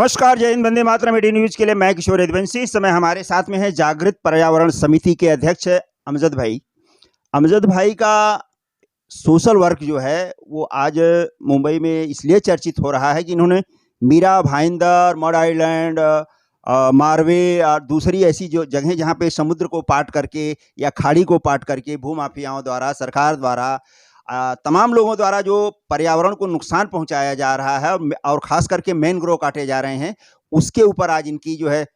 नमस्कार, जय Hind, Vande Mataram. Eighty news के लिए मैं किशोर यदुवंशी। इस समय हमारे साथ में है जागृत पर्यावरण समिति के अध्यक्ष अमजद भाई। अमजद भाई का सोशल वर्क जो है वो आज मुंबई में इसलिए चर्चित हो रहा है कि इन्होंने मीरा भाईंदर, मड आइलैंड, मारवे और दूसरी ऐसी जो जगहें जहाँ पे समुद्र को पाट करके या खाड़ी को पाट करके भूमाफियाओं द्वारा, सरकार द्वारा, तमाम लोगों द्वारा जो पर्यावरण को नुकसान पहुंचाया जा रहा है और खास करके मैनग्रोव काटे जा रहे हैं, उसके ऊपर आज इनकी जो है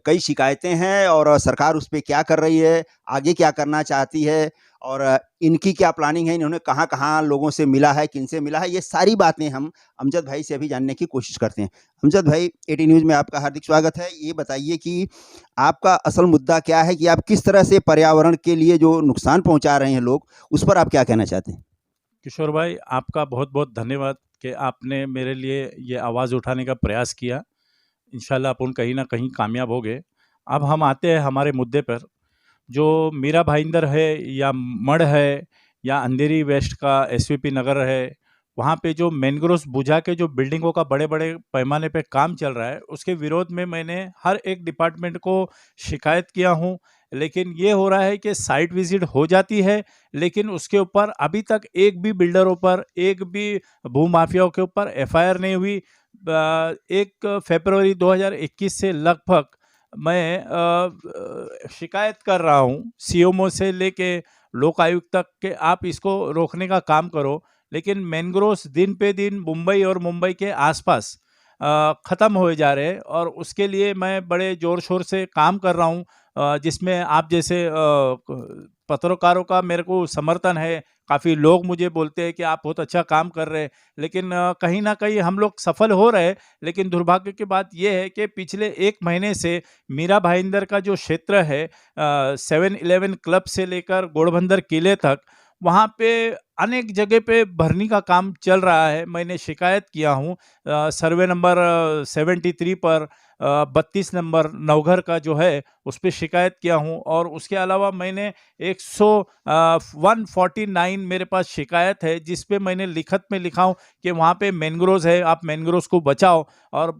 कई शिकायतें हैं और सरकार उस पे क्या कर रही है, आगे क्या करना चाहती है और इनकी क्या प्लानिंग है, इन्होंने कहाँ-कहाँ लोगों से मिला है, किनसे मिला है, ये सारी बातें हम अमजद भाई से अभी जानने की कोशिश करते हैं। अमजद भाई, एटी न्यूज़ में आपका हार्दिक स्वागत है। ये बताइए कि आपका असल मुद्दा क्या है कि आप किस तरह से पर्यावरण के लिए जो नुकसान पहुँचा रहे हैं लोग, उस पर आप क्या कहना चाहते हैं? किशोर भाई, आपका बहुत बहुत धन्यवाद कि आपने मेरे लिए ये आवाज़ उठाने का प्रयास किया। इंशाल्लाह अपन कहीं ना कहीं कामयाब हो गए। अब हम आते हैं हमारे मुद्दे पर। जो मीरा भाईंदर है या मड है या अंधेरी वेस्ट का एसवीपी नगर है, वहाँ पे जो मैनग्रोव्स बुझा के जो बिल्डिंगों का बड़े बड़े पैमाने पे काम चल रहा है, उसके विरोध में मैंने हर एक डिपार्टमेंट को शिकायत किया हूँ। लेकिन ये हो रहा है कि साइट विजिट हो जाती है, लेकिन उसके ऊपर अभी तक एक भी बिल्डरों पर, एक भी भूमाफियाओं के ऊपर एफआईआर नहीं हुई। 1 फरवरी 2021 से लगभग मैं शिकायत कर रहा हूँ सीएमओ से लेके लोक आयुक्त तक कि आप इसको रोकने का काम करो। लेकिन मैनग्रोव्स दिन पे दिन मुंबई और मुंबई के आसपास ख़त्म होए जा रहे हैं और उसके लिए मैं बड़े ज़ोर शोर से काम कर रहा हूँ, जिसमें आप जैसे पत्रकारों का मेरे को समर्थन है। काफ़ी लोग मुझे बोलते हैं कि आप बहुत अच्छा काम कर रहे हैं, लेकिन कहीं ना कहीं हम लोग सफल हो रहे हैं। लेकिन दुर्भाग्य की बात यह है कि पिछले 1 महीने से मीरा भाईंदर का जो क्षेत्र है, 7-11 क्लब से लेकर घोड़बंदर किले तक, वहाँ पे अनेक जगह पे भरनी का काम चल रहा है। मैंने शिकायत किया हूँ सर्वे नंबर 73 पर, 32 नंबर नवघर का जो है उस पर शिकायत किया हूँ। और उसके अलावा मैंने 149 मेरे पास शिकायत है, जिस पे मैंने लिखत में लिखा हूँ कि वहाँ पे मैनग्रोव्स है, आप मैनग्रोव्स को बचाओ। और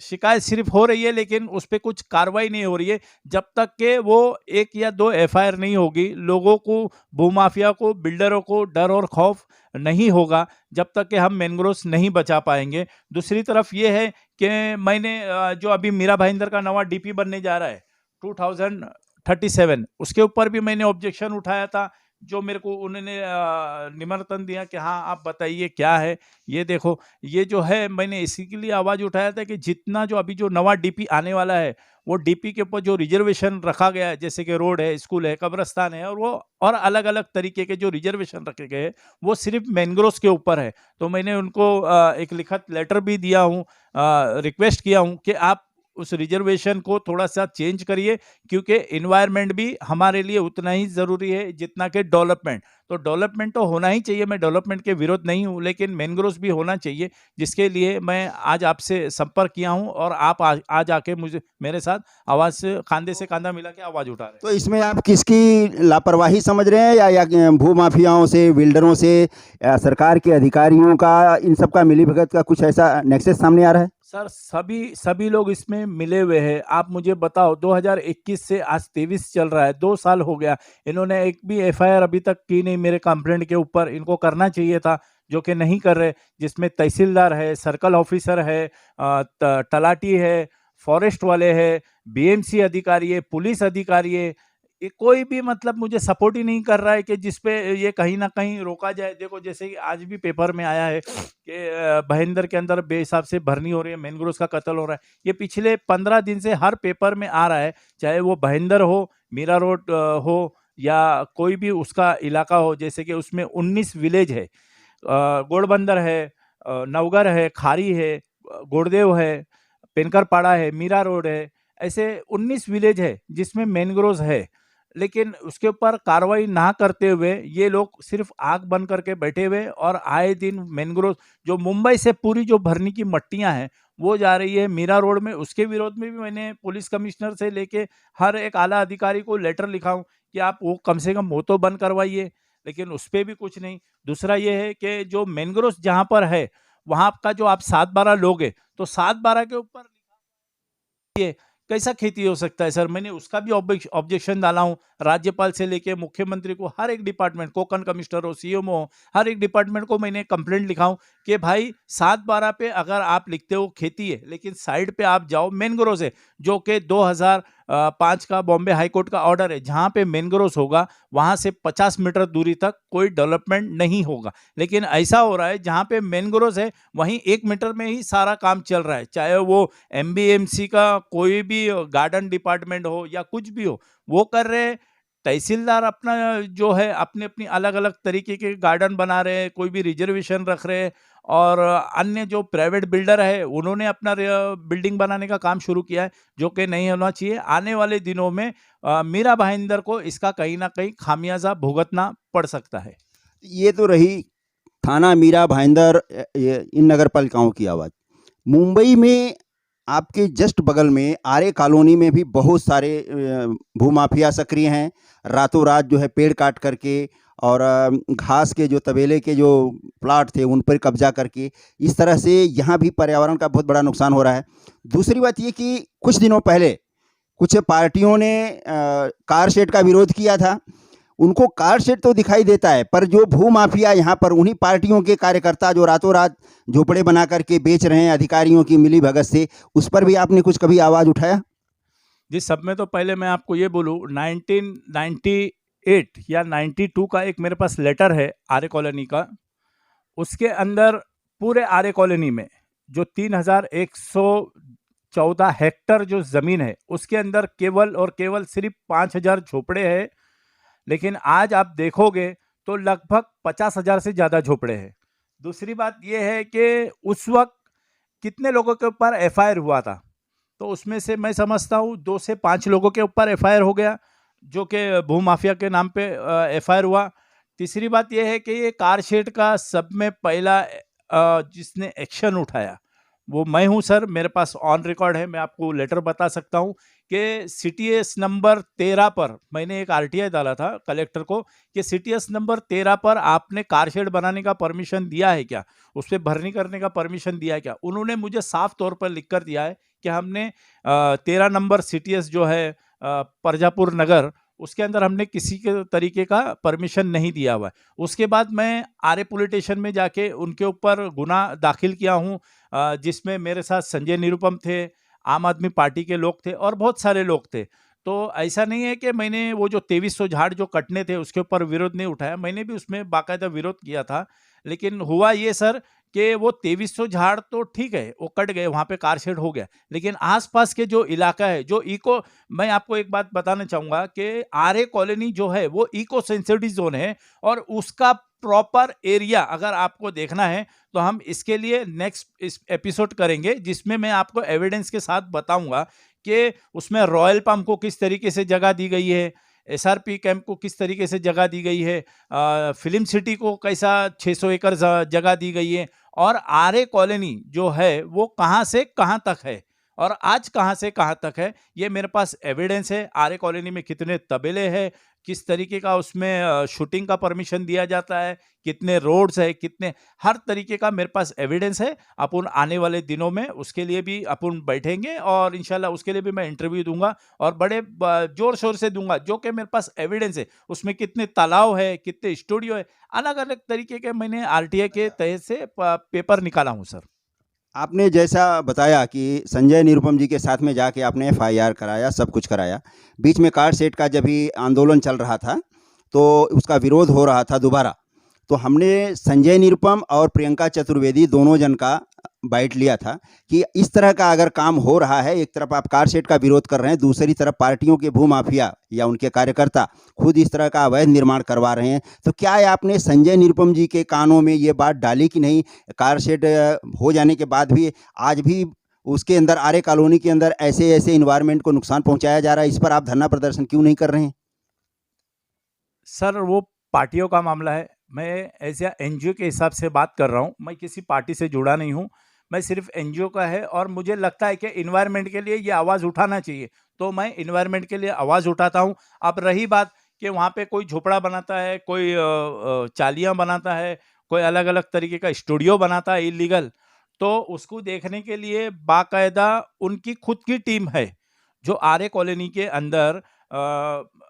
शिकायत सिर्फ हो रही है, लेकिन उस पर कुछ कार्रवाई नहीं हो रही है। जब तक के वो 1 या 2 एफआईआर नहीं होगी, लोगों को, भूमाफिया को, बिल्डरों को डर और खौफ नहीं होगा, जब तक कि हम मैनग्रोव्स नहीं बचा पाएंगे। दूसरी तरफ ये है कि मैंने जो अभी मीरा भाईंदर का नवा डीपी बनने जा रहा है 2037, उसके ऊपर भी मैंने ऑब्जेक्शन उठाया था। जो मेरे को उन्होंने निमंत्रण दिया कि हाँ आप बताइए क्या है। ये देखो, ये जो है मैंने इसी के लिए आवाज़ उठाया था कि जितना जो अभी जो नवा डीपी आने वाला है, वो डीपी के ऊपर जो रिजर्वेशन रखा गया है, जैसे कि रोड है, स्कूल है, कब्रस्तान है, और वो और अलग अलग तरीके के जो रिजर्वेशन रखे गए हैं, वो सिर्फ मैनग्रोव्स के ऊपर है। तो मैंने उनको एक लिखित लेटर भी दिया हूँ, रिक्वेस्ट किया हूँ कि आप उस रिजर्वेशन को थोड़ा सा चेंज करिए, क्योंकि इन्वायरमेंट भी हमारे लिए उतना ही ज़रूरी है जितना कि डेवलपमेंट। तो डेवलपमेंट तो होना ही चाहिए, मैं डेवलपमेंट के विरोध नहीं हूँ, लेकिन मैनग्रोव्स भी होना चाहिए, जिसके लिए मैं आज आपसे संपर्क किया हूँ और आप आज आके मुझे मेरे साथ आवाज़ से कांधा मिला के आवाज़ उठा रहे हैं। तो इसमें आप किसकी लापरवाही समझ रहे हैं या भूमाफियाओं से, बिल्डरों से, या सरकार के अधिकारियों का, इन सब का मिलीभगत का कुछ ऐसा नेक्सस सामने आ रहा है? सर, सभी लोग इसमें मिले हुए हैं। आप मुझे बताओ, 2021 से आज 23 चल रहा है, 2 साल हो गया। इन्होंने एक भी एफआईआर अभी तक की नहीं मेरे कंप्लेंट के ऊपर। इनको करना चाहिए था, जो कि नहीं कर रहे। जिसमें तहसीलदार है, सर्कल ऑफिसर है, तलाटी है, फॉरेस्ट वाले है, बीएमसी अधिकारी है, पुलिस अधिकारी है। ये कोई भी मतलब मुझे सपोर्ट ही नहीं कर रहा है कि जिसपे ये कहीं ना कहीं रोका जाए। देखो, जैसे कि आज भी पेपर में आया है कि भाईंदर के अंदर बेहिसाब से भरनी हो रही है, मैनग्रोव्स का कत्ल हो रहा है। ये पिछले 15 दिन से हर पेपर में आ रहा है, चाहे वो भाईंदर हो, मीरा रोड हो, या कोई भी उसका इलाका हो। जैसे कि उसमें 19 विलेज है, घोड़बंदर है, नवगर है, खारी है, गोड़देव है, पेनकरपाड़ा है, मीरा रोड है। ऐसे 19 विलेज है जिसमें मैनग्रोव्स है, लेकिन उसके ऊपर कार्रवाई ना करते हुए ये लोग सिर्फ आंख बंद करके बैठे हुए। और आए दिन मैनग्रोव जो मुंबई से पूरी जो भरनी की मट्टियां हैं वो जा रही है मीरा रोड में। उसके विरोध में भी मैंने पुलिस कमिश्नर से लेके हर एक आला अधिकारी को लेटर लिखा हूं कि आप वो कम से कम वो तो बंद करवाइए, लेकिन उस पर भी कुछ नहीं। दूसरा ये है कि जो मैनग्रोव जहां पर है वहाँ का जो आप 7/12 लोगे तो 7/12 के ऊपर ये कैसा खेती हो सकता है सर? मैंने उसका भी ऑब्जेक्शन डाला हूँ। राज्यपाल से लेके मुख्यमंत्री को, हर एक डिपार्टमेंट, कोंकण कमिश्नर हो, सीएमओ हो, हर एक डिपार्टमेंट को मैंने कंप्लेंट लिखा हूँ कि भाई 7/12 पे अगर आप लिखते हो खेती है, लेकिन साइड पे आप जाओ मैनग्रोव्स है, जो कि 2005 का बॉम्बे हाई कोर्ट का ऑर्डर है, जहाँ पे मैनग्रोव्स होगा वहाँ से 50 मीटर दूरी तक कोई डेवलपमेंट नहीं होगा। लेकिन ऐसा हो रहा है जहाँ पे मैनग्रोव्स है वहीं 1 मीटर में ही सारा काम चल रहा है, चाहे वो एमबीएमसी का कोई भी गार्डन डिपार्टमेंट हो या कुछ भी हो, वो कर रहे हैं। तहसीलदार अपना जो है अपने अपनी अलग अलग तरीके के गार्डन बना रहे हैं, कोई भी रिजर्वेशन रख रहे हैं, और अन्य जो प्राइवेट बिल्डर है उन्होंने अपना बिल्डिंग बनाने का काम शुरू किया है, जो कि नहीं होना चाहिए। आने वाले दिनों में मीरा भाईंदर को इसका कहीं ना कहीं खामियाजा भुगतना पड़ सकता है। ये तो रही थाना मीरा भाईंदर इन नगर पालिकाओं की आवाज़। मुंबई में आपके जस्ट बगल में आरे कॉलोनी में भी बहुत सारे भूमाफिया सक्रिय हैं। रातों रात जो है पेड़ काट करके और घास के जो तबेले के जो प्लाट थे उन पर कब्जा करके इस तरह से यहाँ भी पर्यावरण का बहुत बड़ा नुकसान हो रहा है। दूसरी बात ये कि कुछ दिनों पहले कुछ पार्टियों ने कार शेड का विरोध किया था। उनको कार शेड तो दिखाई देता है, पर जो भूमाफिया यहाँ पर उन्हीं पार्टियों के कार्यकर्ता जो रातों रात झोपड़े बना करके बेच रहे हैं अधिकारियों की मिलीभगत से, उस पर भी आपने कुछ कभी आवाज़ उठाया? जी, सब में तो पहले मैं आपको ये बोलूँ, 1998 या 92 का एक मेरे पास लेटर है आर्य कॉलोनी का। उसके अंदर पूरे आर्य कॉलोनी में जो 3114 हेक्टर जो ज़मीन है, उसके अंदर केवल और केवल सिर्फ 5000 झोपड़े हैं। लेकिन आज आप देखोगे तो लगभग 50,000 से ज़्यादा झोपड़े हैं। दूसरी बात यह है कि उस वक्त कितने लोगों के ऊपर एफआईआर हुआ था, तो उसमें से मैं समझता हूँ 2 से 5 लोगों के ऊपर एफआईआर हो गया, जो कि भूमाफिया के नाम पे एफआईआर हुआ। तीसरी बात यह है कि ये कार शेड का सब में पहला जिसने एक्शन उठाया वो मैं हूं सर। मेरे पास ऑन रिकॉर्ड है, मैं आपको लेटर बता सकता हूं कि सीटीएस नंबर 13 पर मैंने एक आरटीआई डाला था कलेक्टर को कि सीटीएस नंबर 13 पर आपने कार शेड बनाने का परमिशन दिया है क्या, उस पर भरनी करने का परमिशन दिया है क्या। उन्होंने मुझे साफ तौर पर लिख कर दिया है कि हमने 13 नंबर सीटीएस जो है प्रजापुर नगर, उसके अंदर हमने किसी के तरीके का परमिशन नहीं दिया हुआ है। उसके बाद मैं आर्य पुलिस स्टेशन में जाके उनके ऊपर गुना दाखिल किया हूँ, जिसमें मेरे साथ संजय निरुपम थे, आम आदमी पार्टी के लोग थे और बहुत सारे लोग थे। तो ऐसा नहीं है कि मैंने वो जो 2300 झाड़ जो कटने थे उसके ऊपर विरोध नहीं उठाया, मैंने भी उसमें बाकायदा विरोध किया था। लेकिन हुआ ये सर कि वो 2300 झाड़ तो ठीक है, वो कट गए, वहाँ पे कार शेड हो गया, लेकिन आसपास के जो इलाका है जो इको, मैं आपको एक बात बताना चाहूँगा कि आर्य कॉलोनी जो है वो इको सेंसिटिव जोन है, और उसका प्रॉपर एरिया अगर आपको देखना है तो हम इसके लिए नेक्स्ट इस एपिसोड करेंगे, जिसमें मैं आपको एविडेंस के साथ बताऊंगा कि उसमें रॉयल पंप को किस तरीके से जगह दी गई है, एसआरपी कैंप को किस तरीके से जगह दी गई है, फिल्म सिटी को कैसा 600 एकड़ जगह दी गई है, और आर्य कॉलोनी जो है वो कहाँ से कहाँ तक है और आज कहाँ से कहाँ तक है, ये मेरे पास एविडेंस है। आर्य कॉलोनी में कितने तबेले हैं, किस तरीके का उसमें शूटिंग का परमिशन दिया जाता है, कितने रोड्स है, कितने, हर तरीके का मेरे पास एविडेंस है। अपन आने वाले दिनों में उसके लिए भी अपन बैठेंगे और इंशाल्लाह उसके लिए भी मैं इंटरव्यू दूंगा और बड़े जोर शोर से दूंगा, जो कि मेरे पास एविडेंस है। उसमें कितने तालाब है, कितने स्टूडियो है, अलग अलग तरीके के मैंने आरटीआई के तहत से पेपर निकाला हूं सर। आपने जैसा बताया कि संजय निरुपम जी के साथ में जाके आपने एफआईआर कराया, सब कुछ कराया। बीच में कार सेट का जब भी आंदोलन चल रहा था तो उसका विरोध हो रहा था दोबारा, तो हमने संजय निरुपम और प्रियंका चतुर्वेदी दोनों जन का बाइट लिया था कि इस तरह का अगर काम हो रहा है, एक तरफ आप कार सेट का विरोध कर रहे हैं, दूसरी तरफ पार्टियों के भूमाफिया या उनके कार्यकर्ता खुद इस तरह का अवैध निर्माण करवा रहे हैं, तो क्या आपने संजय निरुपम जी के कानों में ये बात डाली कि नहीं, कार शेड हो जाने के बाद भी आज भी उसके अंदर आर्य कॉलोनी के अंदर ऐसे ऐसे इन्वायरमेंट को नुकसान पहुंचाया जा रहा है, इस पर आप धरना प्रदर्शन क्यों नहीं कर रहे हैं? सर वो पार्टियों का मामला है, मैं एज एनजीओ के हिसाब से बात कर रहा हूँ, मैं किसी पार्टी से जुड़ा नहीं हूँ, मैं सिर्फ एनजीओ का है और मुझे लगता है कि इन्वायरमेंट के लिए ये आवाज़ उठाना चाहिए, तो मैं इन्वायरमेंट के लिए आवाज़ उठाता हूँ। अब रही बात कि वहाँ पे कोई झोपड़ा बनाता है, कोई चालियाँ बनाता है, कोई अलग अलग तरीके का स्टूडियो बनाता है इलीगल, तो उसको देखने के लिए बाकायदा उनकी खुद की टीम है जो आर्य कॉलोनी के अंदर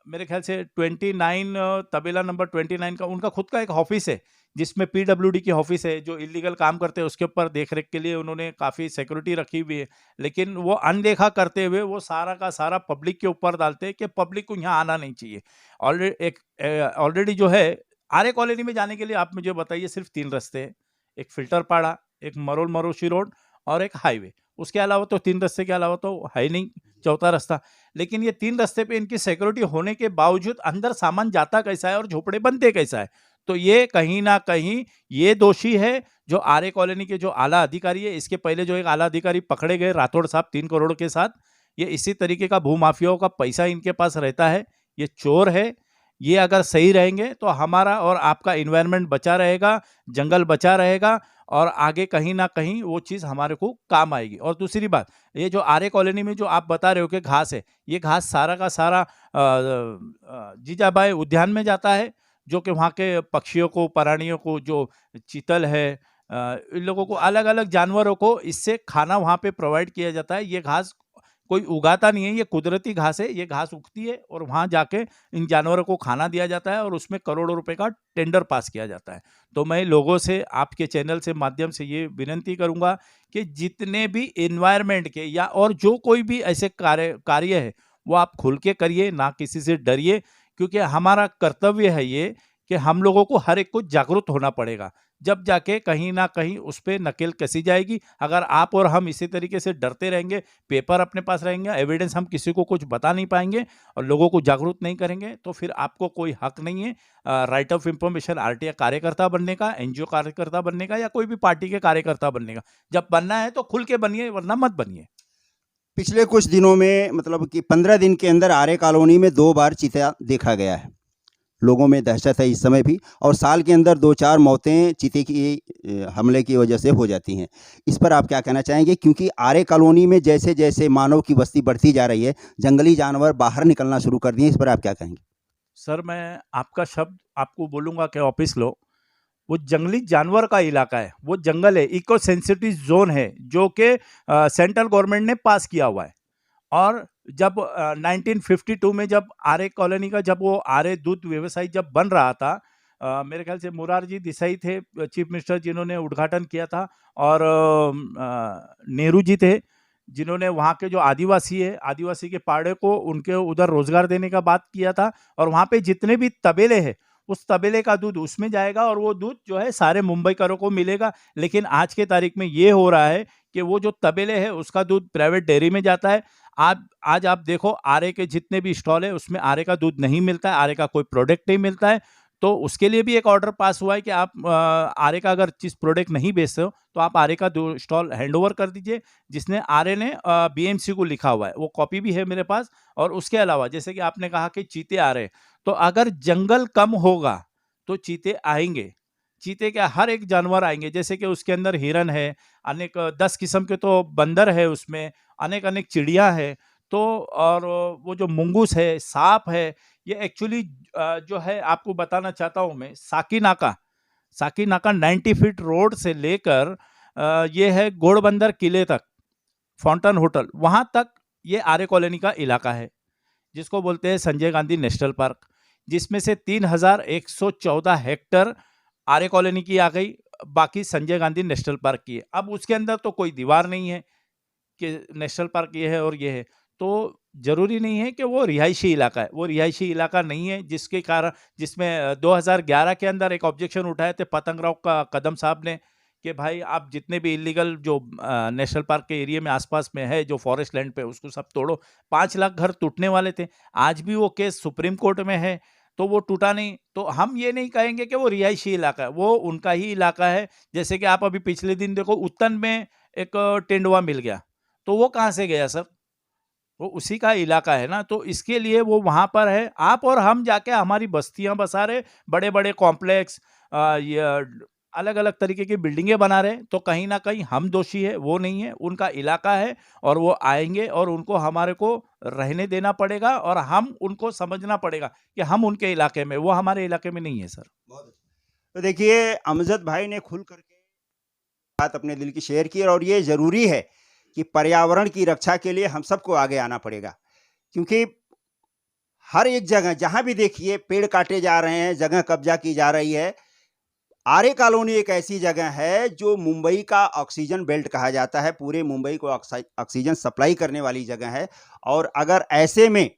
मेरे ख्याल से 29 तबेला नंबर 29 का उनका खुद का एक ऑफिस है, जिसमें पीडब्ल्यूडी की ऑफिस है। जो इलीगल काम करते हैं उसके ऊपर देख रेख के लिए उन्होंने काफ़ी सिक्योरिटी रखी हुई है, लेकिन वो अनदेखा करते हुए वो सारा का सारा पब्लिक के ऊपर डालते हैं कि पब्लिक को यहाँ आना नहीं चाहिए। ऑलरेडी जो है आर्य कॉलोनी में जाने के लिए आप मुझे बताइए सिर्फ 3 रास्ते हैं, एक फिल्टरपाड़ा, एक मरोल मरोशी रोड और एक हाईवे। उसके अलावा तो 3 रास्ते के अलावा तो है नहीं चौथा रास्ता। लेकिन ये 3 रास्ते पे इनकी सिक्योरिटी होने के बावजूद अंदर सामान जाता कैसा है और झोपड़े बनते कैसा है? तो ये कहीं ना कहीं ये दोषी है जो आर्य कॉलोनी के जो आला अधिकारी है। इसके पहले जो एक आला अधिकारी पकड़े गए राठौड़ साहब 3 करोड़ के साथ, ये इसी तरीके का भूमाफियाओं का पैसा इनके पास रहता है, ये चोर है। ये अगर सही रहेंगे तो हमारा और आपका इन्वायरमेंट बचा रहेगा, जंगल बचा रहेगा और आगे कहीं ना कहीं वो चीज़ हमारे को काम आएगी। और दूसरी बात, ये जो आर्य कॉलोनी में जो आप बता रहे हो कि घास है, ये घास सारा का सारा जीजाबाई उद्यान में जाता है, जो कि वहाँ के पक्षियों को, प्राणियों को, जो चीतल है, इन लोगों को, अलग अलग जानवरों को इससे खाना वहाँ पे प्रोवाइड किया जाता है। ये घास कोई उगाता नहीं है, ये कुदरती घास है, ये घास उगती है और वहाँ जाके इन जानवरों को खाना दिया जाता है और उसमें करोड़ों रुपए का टेंडर पास किया जाता है। तो मैं लोगों से, आपके चैनल से माध्यम से ये विनती करूँगा कि जितने भी एनवायरनमेंट के या और जो कोई भी ऐसे कार्य है वो आप खुल के करिए, ना किसी से डरिए, क्योंकि हमारा कर्तव्य है ये कि हम लोगों को हर एक को जागरूक होना पड़ेगा, जब जाके कहीं ना कहीं उस पर नकेल कसी जाएगी। अगर आप और हम इसी तरीके से डरते रहेंगे, पेपर अपने पास रहेंगे, एविडेंस हम किसी को कुछ बता नहीं पाएंगे और लोगों को जागरूक नहीं करेंगे, तो फिर आपको कोई हक नहीं है राइट ऑफ इंफॉर्मेशन आरटीआई कार्यकर्ता बनने का, एनजीओ कार्यकर्ता बनने का या कोई भी पार्टी के कार्यकर्ता बनने का। जब बनना है तो खुल के बनिए, वरना मत बनिए। पिछले कुछ दिनों में मतलब कि 15 दिन के अंदर आर्य कॉलोनी में 2 बार चीता देखा गया है। लोगों में दहशत है इस समय भी, और साल के अंदर 2-4 मौतें चीते की हमले की वजह से हो जाती हैं। इस पर आप क्या कहना चाहेंगे? क्योंकि आर्य कॉलोनी में जैसे-जैसे मानव की बस्ती बढ़ती जा रही है, जंगली जानवर बाहर निकलना शुरू कर दिए, इस पर आप क्या कहेंगे? सर, मैं आपका शब्द आपको बोलूँगा कि ऑफिस लो, वो जंगली जानवर का इलाका है, वो जंगल है, इको सेंसिटिव जोन है, जो कि सेंट्रल गवर्नमेंट ने पास किया हुआ है। और जब 1952 में जब आर्य कॉलोनी का जब वो आर्य दूध व्यवसाय जब बन रहा था, मेरे ख्याल से मोरारजी देसाई थे चीफ मिनिस्टर, जिन्होंने उद्घाटन किया था, और नेहरू जी थे जिन्होंने वहाँ के जो आदिवासी है, आदिवासी के पाड़े को उनके उधर रोजगार देने का बात किया था। और वहाँ पे जितने भी तबेले हैं, उस तबेले का दूध उसमें जाएगा और वो दूध जो है सारे मुंबईकरों को मिलेगा। लेकिन आज के तारीख में ये हो रहा है कि वो जो तबेले है उसका दूध प्राइवेट डेयरी में जाता है। आज आप देखो आर्य के जितने भी स्टॉल है उसमें आर्य का दूध नहीं मिलता है, आर्य का कोई प्रोडक्ट नहीं मिलता है। तो उसके लिए भी एक ऑर्डर पास हुआ है कि आप आर्य का अगर चीज प्रोडक्ट नहीं बेचते हो तो आप आर्य का स्टॉल हैंड ओवर कर दीजिए, जिसने आर्य ने बीएमसी को लिखा हुआ है, वो कॉपी भी है मेरे पास। और उसके अलावा जैसे कि आपने कहा कि चीते आ रहे, तो अगर जंगल कम होगा तो चीते आएंगे। चीते क्या, हर एक जानवर आएंगे, जैसे कि उसके अंदर हिरन है, अनेक 10 किस्म के तो बंदर है उसमें, अनेक अनेक चिड़िया है। तो और वो जो मुंगूस है, सांप है, ये एक्चुअली जो है आपको बताना चाहता हूँ मैं, साकीनाका 90 फीट रोड से लेकर ये है घोड़बंदर किले तक, फाउंटेन होटल, वहां तक ये आर्य कॉलोनी का इलाका है, जिसको बोलते हैं संजय गांधी नेशनल पार्क, जिसमें से 3114 हेक्टर आर्य कॉलोनी की आ गई, बाकी संजय गांधी नेशनल पार्क की है। अब उसके अंदर तो कोई दीवार नहीं है कि नेशनल पार्क ये है और ये है, तो जरूरी नहीं है कि वो रिहायशी इलाका है, वो रिहायशी इलाका नहीं है, जिसके कारण जिसमें 2011 के अंदर एक ऑब्जेक्शन उठाए थे पतंगराव का कदम साहब ने कि भाई आप जितने भी इलीगल जो नेशनल पार्क के एरिया में आसपास में है, जो फॉरेस्ट लैंड पे, उसको सब तोड़ो। 5 लाख घर टूटने वाले थे, आज भी वो केस सुप्रीम कोर्ट में है, तो वो टूटा नहीं। तो हम ये नहीं कहेंगे कि वो रिहायशी इलाका है, वो उनका ही इलाका है। जैसे कि आप अभी पिछले दिन देखो उत्तन में एक तेंदुआ मिल गया, तो वो कहाँ से गया सर? वो उसी का इलाका है ना, तो इसके लिए वो वहां पर है। आप और हम जाके हमारी बस्तियां बसा रहे, बड़े बड़े कॉम्प्लेक्स, अलग अलग तरीके की बिल्डिंगें बना रहे, तो कहीं ना कहीं हम दोषी है, वो नहीं है, उनका इलाका है। और वो आएंगे और उनको हमारे को रहने देना पड़ेगा और हम उनको समझना पड़ेगा कि हम उनके इलाके में, वो हमारे इलाके में नहीं है सर। बहुत अच्छा। तो देखिए, अमजद भाई ने खुल करके बात अपने दिल की शेयर की और ये ज़रूरी है कि पर्यावरण की रक्षा के लिए हम सबको आगे आना पड़ेगा। क्योंकि हर एक जगह जहाँ भी देखिए पेड़ काटे जा रहे हैं, जगह कब्ज़ा की जा रही है। आरे कॉलोनी एक ऐसी जगह है जो मुंबई का ऑक्सीजन बेल्ट कहा जाता है, पूरे मुंबई को ऑक्सीजन सप्लाई करने वाली जगह है और अगर ऐसे में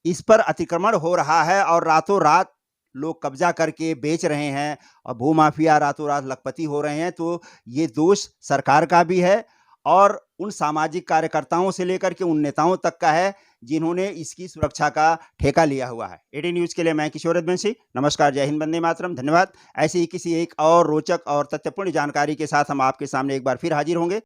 इस पर अतिक्रमण हो रहा है और रातों-रात लोग कब्ज़ा करके बेच रहे हैं और भूमाफिया रातों-रात लखपति हो रहे हैं, तो ये दोष सरकार का भी है और उन सामाजिक कार्यकर्ताओं से लेकर के उन नेताओं तक का है, जिन्होंने इसकी सुरक्षा का ठेका लिया हुआ है। एटी न्यूज़ के लिए मैं किशोर रघुवंशी। नमस्कार, जय हिंद, वंदे मातरम, धन्यवाद। ऐसे ही किसी एक और रोचक और तथ्यपूर्ण जानकारी के साथ हम आपके सामने एक बार फिर हाज़िर होंगे।